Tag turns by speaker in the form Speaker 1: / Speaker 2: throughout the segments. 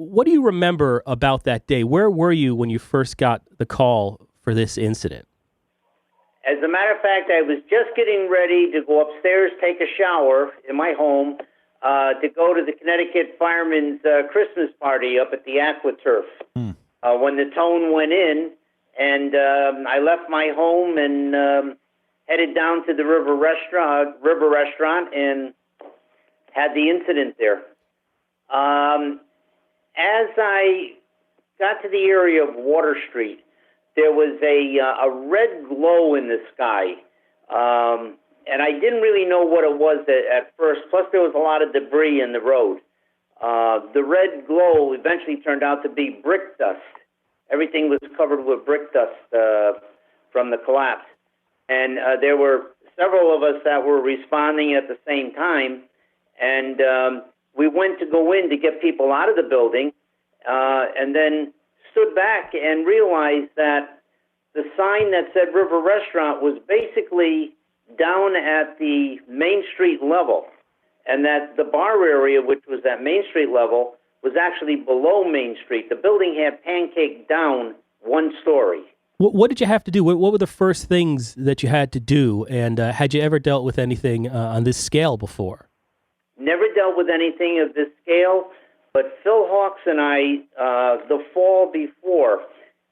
Speaker 1: what do you remember about that day? Where were you when you first got the call for this incident?
Speaker 2: As a matter of fact, I was just getting ready to go upstairs, take a shower in my home, to go to the Connecticut Firemen's Christmas party up at the AquaTurf. When the tone went in, and I left my home and headed down to the River Restaurant, and had the incident there. As I got to the area of Water Street, there was a red glow in the sky, and I didn't really know what it was at first. Plus, there was a lot of debris in the road. The red glow eventually turned out to be brick dust. Everything was covered with brick dust from the collapse. And there were several of us that were responding at the same time, and we went to go in to get people out of the building, and then stood back and realized that the sign that said River Restaurant was basically down at the Main Street level, and that the bar area, which was at Main Street level, was actually below Main Street. The building had pancaked down one story.
Speaker 1: What did you have to do? What were the first things that you had to do? And had you ever dealt with anything on this scale before?
Speaker 2: Never dealt with anything of this scale, but Phil Hawks and I, the fall before,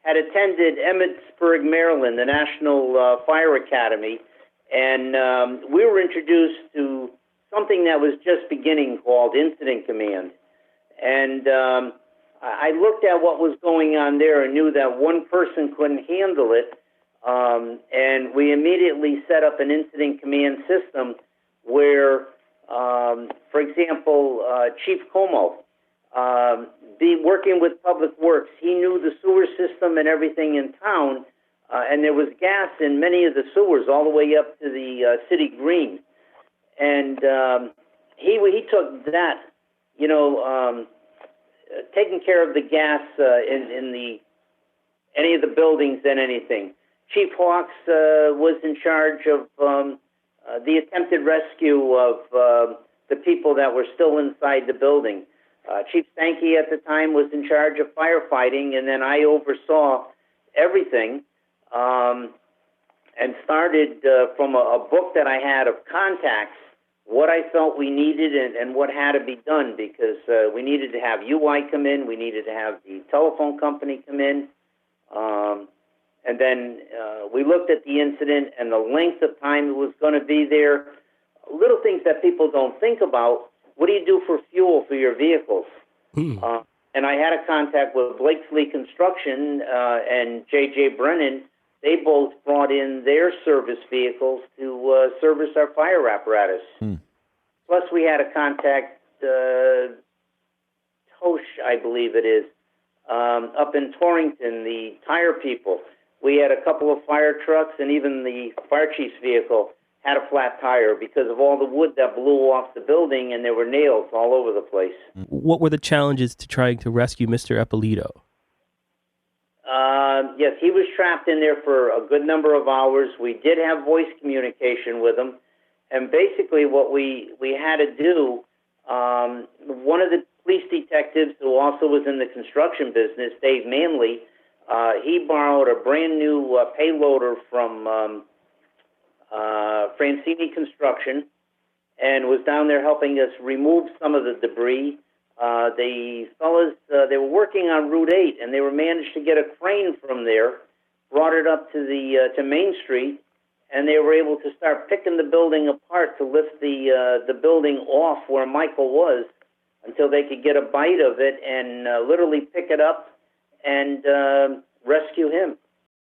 Speaker 2: had attended Emmitsburg, Maryland, the National Fire Academy, and we were introduced to something that was just beginning called Incident Command. And I looked at what was going on there and knew that one person couldn't handle it, and we immediately set up an Incident Command system where, for example, Chief Como, working with Public Works, he knew the sewer system and everything in town, and there was gas in many of the sewers all the way up to the city green. And he took that, taking care of the gas in any of the buildings and anything. Chief Hawks was in charge of the attempted rescue of the people that were still inside the building. Chief Stanky at the time was in charge of firefighting, and then I oversaw everything and started from a book that I had of contacts, what I felt we needed and what had to be done, because we needed to have UI come in, we needed to have the telephone company come in, and then we looked at the incident and the length of time it was going to be there. Little things that people don't think about. What do you do for fuel for your vehicles? And I had a contact with Blakesley Construction and J.J. Brennan. They both brought in their service vehicles to service our fire apparatus. Plus, we had a contact, Tosh, I believe it is, up in Torrington, the tire people. We had a couple of fire trucks, and even the fire chief's vehicle had a flat tire because of all the wood that blew off the building, and there were nails all over the place.
Speaker 1: What were the challenges to trying to rescue Mr. Eppolito?
Speaker 2: Yes, he was trapped in there for a good number of hours. We did have voice communication with him, and basically what we had to do, one of the police detectives who also was in the construction business, Dave Manley, he borrowed a brand new payloader from Francini Construction and was down there helping us remove some of the debris. The fellas, they were working on Route 8, and they were managed to get a crane from there, brought it up to Main Street, and they were able to start picking the building apart to lift the building off where Michael was until they could get a bite of it and literally pick it up and rescue him.